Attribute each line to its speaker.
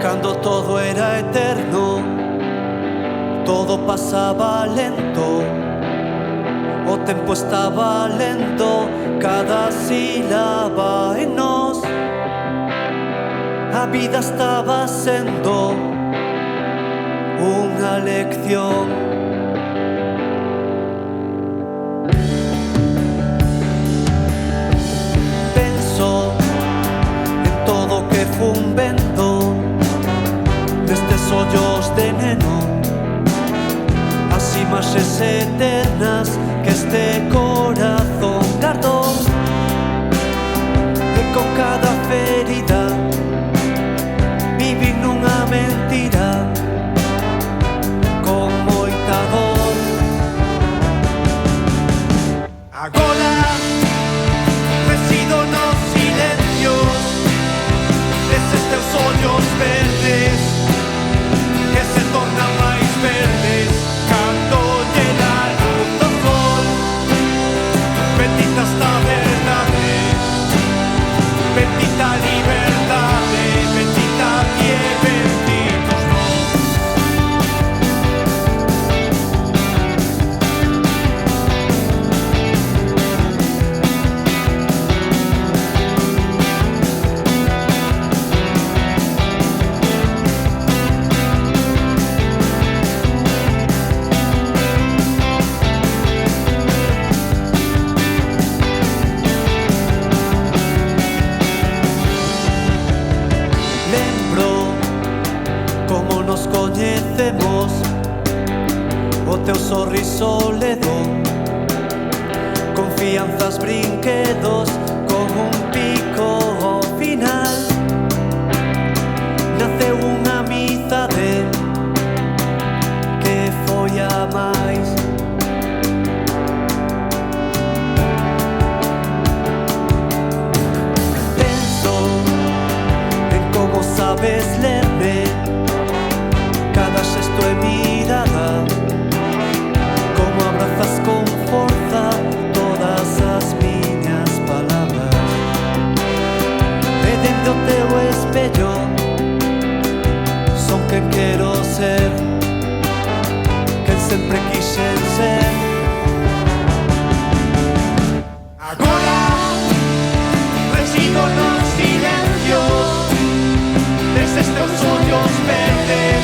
Speaker 1: Cando todo era eterno, todo pasaba lento, o tempo estaba lento, cada sílaba en nós. A vida estaba sendo unha lección. Penso en todo o que fun vendo nestes ollos de neno, as imaxes eternas que este corazón guardou, e con cada ferida viví nunha mentira con moita dor. Agora resido nos silencios deses teus ollos verdes que se tornan máis verdes cando llena a luz do sol. Bendita esta verdade, bendita a liberdade, bendita a ti e benditos nós. Como nos coñecemos, o teu sorriso ledo, confianzas, brinquedos, con un pico ao final. Naceu unha amizade que foi a máis. Penso en como sabes lerme cada xesto e mirada, como abrazas con forza todas as miñas palabras. E dende o teu espello son quen quero ser, quen sempre quixen ser. Agora resido nos silencios deses teus ollos verdes